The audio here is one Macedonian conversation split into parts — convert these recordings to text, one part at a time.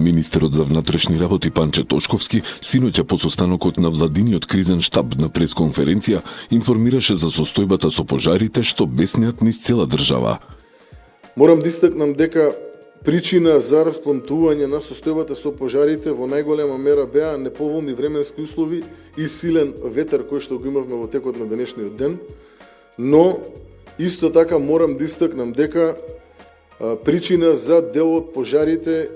Министерот за внатрешни работи Панче Тошковски синоќа по состанокот на владиниот кризен штаб на пресконференција информираше за состојбата со пожарите што беснеат низ цела држава. Морам да истакнам дека причина за расплантување на состојбата со пожарите во најголема мера беа неповолни временски услови и силен ветер кој што го имавме во текот на денешниот ден, но исто така морам да истакнам дека причина за дел од пожарите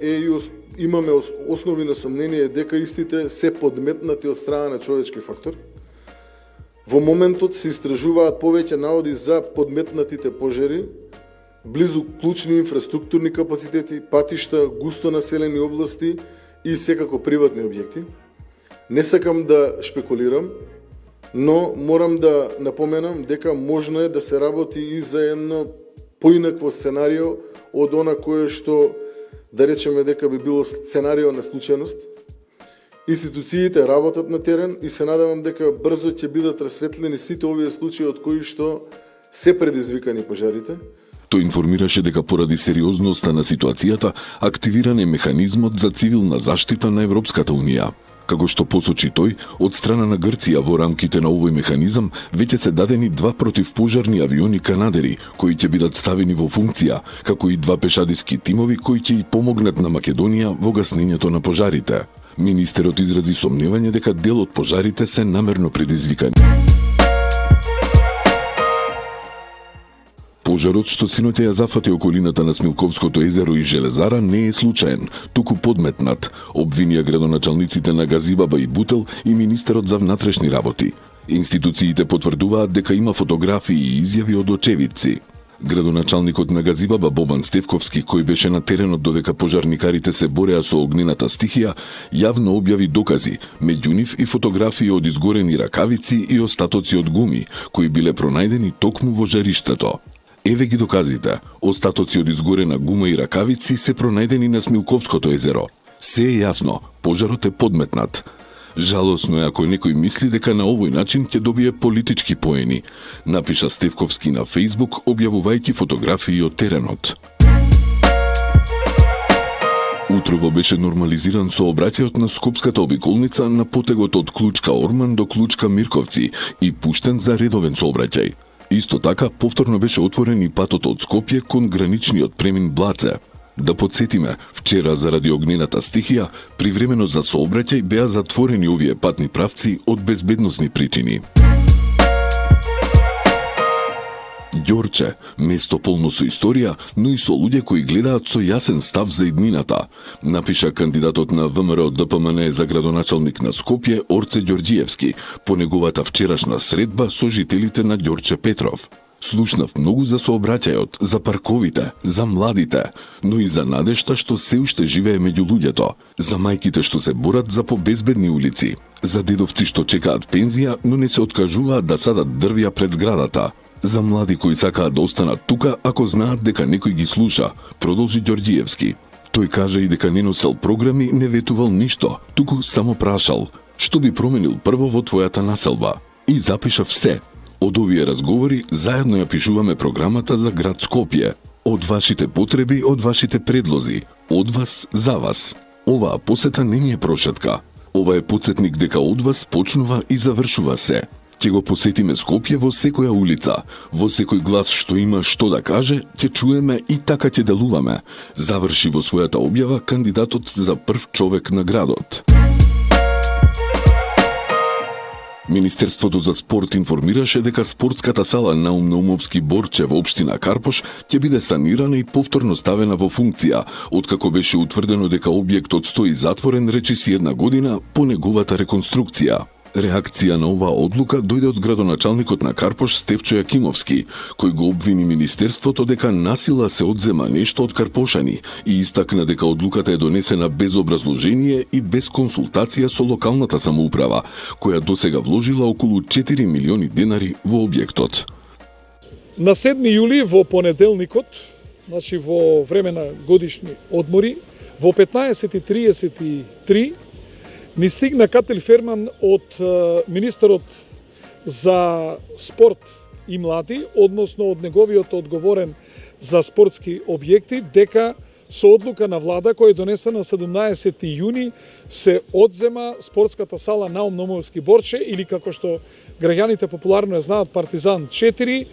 имаме основни сомнение дека истите се подметнати од страна на човечки фактор. Во моментот се истражуваат повеќе наводи за подметнатите пожари близу клучни инфраструктурни капацитети, патишта, густо населени области и секако приватни објекти. Не сакам да шпекулирам, но морам да напоменам дека можно е да се работи и за едно поинакво сценарио од она кое што, да речеме дека би било сценарио на случајност. Институциите работат на терен и се надевам дека брзо ќе бидат расветлени сите овие случаи од кои што се предизвикани пожарите. Тој информираше дека поради сериозноста на ситуацијата активиран е механизмот за цивилна заштита на Европската Унија. Како што посочи тој, од страна на Грција во рамките на овој механизам веќе се дадени 2 противпожарни авиони канадери кои ќе бидат ставени во функција, како и 2 пешадиски тимови кои ќе и помогнат на Македонија во гаснењето на пожарите. Министерот изрази сомневање дека дел од пожарите се намерно предизвикани. Пожарот што синоќа ја зафати околината на Смилковското езеро и Железара не е случаен, туку подметнат, обвинија градоначалниците на Газибаба и Бутел и министерот за внатрешни работи. Институциите потврдуваат дека има фотографии и изјави од очевидци. Градоначалникот на Газибаба Бобан Стевковски, кој беше на теренот додека пожарникарите се бореа со огнената стихија, јавно објави докази, меѓу нив и фотографии од изгорени ракавици и остатоци од гуми, кои биле пронајдени токму во жариштето. Еве ги доказите. Остатоци од изгорена гума и ракавици се пронајдени на Смилковското езеро. Се е јасно, пожарот е подметнат. Жалосно е ако некој мисли дека на овој начин ќе добие политички поени, напиша Стевковски на Фејсбук, објавувајќи фотографии од теренот. Утрово беше нормализиран сообраќајот на Скопската обиколница на потегот од Клучка Орман до Клучка Мирковци и пуштен за редовен сообраќај. Исто така, повторно беше отворен и патот од Скопје кон граничниот премин Блаце. Да подсетиме, вчера заради огнената стихија, привремено за сообраќај беа затворени овие патни правци од безбедносни причини. Ѓорче, место полно со историја, но и со луѓе кои гледаат со јасен став за иднината, напиша кандидатот на ВМРО ДПМН за градоначалник на Скопје Орце Ѓорѓиевски по неговата вчерашна средба со жителите на Ѓорче Петров. Слушнав многу за сообраќајот, за парковите, за младите, но и за надежта што се уште живее меѓу луѓето, за мајките што се борат за побезбедни улици, за дедовци што чекаат пензија, но не се откажуваат да садат дрвја пред зградата, за млади кои сакаат да останат тука ако знаат дека некој ги слуша, продолжи Ѓорѓиевски. Тој кажа и дека не носел програми, не ветувал ништо, туку само прашал што би променил прво во твојата населба и запиша все. Од овие разговори заедно ја пишуваме програмата за град Скопје. Од вашите потреби, од вашите предлози, од вас за вас. Оваа посета не ни е прошетка. Ова е потсетник дека од вас почнува и завршува се. Ќе го посетиме Скопје во секоја улица, во секој глас што има што да каже, ќе чуеме и така ќе делуваме, заврши во својата објава кандидатот за прв човек на градот. Министерството за спорт информираше дека спортската сала Наум Наумовски Борче во општина Карпош ќе биде санирана и повторно ставена во функција, откако беше утврдено дека објектот стои затворен речиси 1 година по неговата реконструкција. Реакција на оваа одлука дојде од градоначалникот на Карпош Стефчо Јакимовски, кој го обвини Министерството дека насила се одзема нешто од карпошани и истакна дека одлуката е донесена без образложение и без консултација со локалната самоуправа, која досега вложила околу 4 милиони денари во објектот. На 7 јули во понеделникот, значи во време на годишни одмори, во 15:33 ни стигна Катил Ферман од министерот за спорт и млади, односно од неговиот одговорен за спортски објекти, дека со одлука на влада која е донесена 17 јуни се одзема спортската сала Наум Номовски Борче или како што граѓаните популарно ја знаат Партизан 4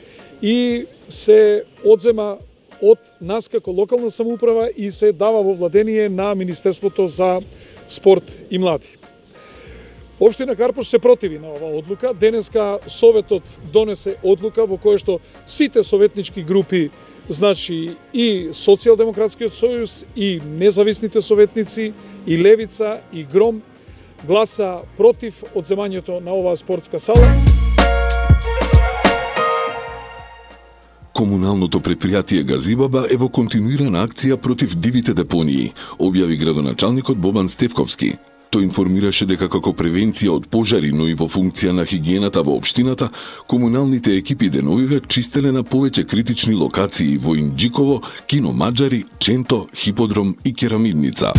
и се одзема од нас како локална самоуправа и се дава во владение на Министерството за спорт и млади. Општина Карпош се противи на оваа одлука. Денеска Советот донесе одлука во која што сите советнички групи, значи и Социјалдемократскиот сојуз, и независните советници, и Левица, и Гром, гласа против одземањето на оваа спортска сала. Комуналното предпријатие Газибаба е во континуирана акција против дивите депонии, објави градоначалникот Бобан Стефковски. Тој информираше дека како превенција од пожари, но и во функција на хигиената во општината, комуналните екипи деновиве чистеле на повеќе критични локации во Инџиково, Кино Маџари, Ченто, Хиподром и Керамидница.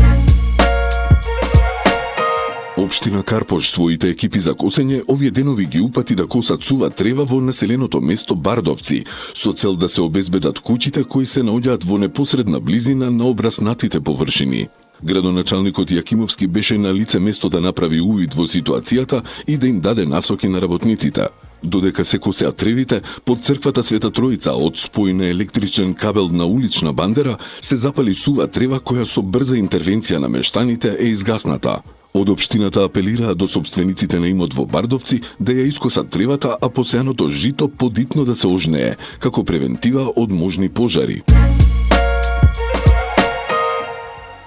Општина Карпош своите екипи за косење овие денови ги упати да косат сува трева во населеното место Бардовци, со цел да се обезбедат куќите кои се наоѓаат во непосредна близина на обраснатите површини. Градоначалникот Јакимовски беше на лице место да направи увид во ситуацијата и да им даде насоки на работниците. Додека се косеа тревите, под црквата Света Троица од спој на електричен кабел на улична бандера се запали сува трева која со брза интервенција на мештаните е изгасната. Од општината апелираа до собствениците на имот во Бардовци да ја искосат тревата, а посеаното жито подитно да се ожнее, како превентива од можни пожари.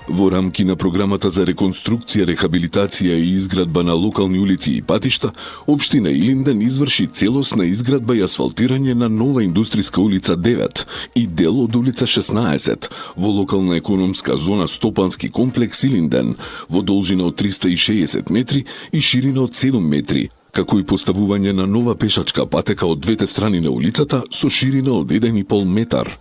Во рамки на програмата за реконструкција, рехабилитација и изградба на локални улици и патишта, општина Илинден изврши целосна изградба и асфалтирање на нова индустријска улица 9 и дел од улица 16 во локална економска зона Стопански комплекс Илинден во должина од 360 метри и ширина од 7 метри, како и поставување на нова пешачка патека од двете страни на улицата со ширина од 1,5 метар.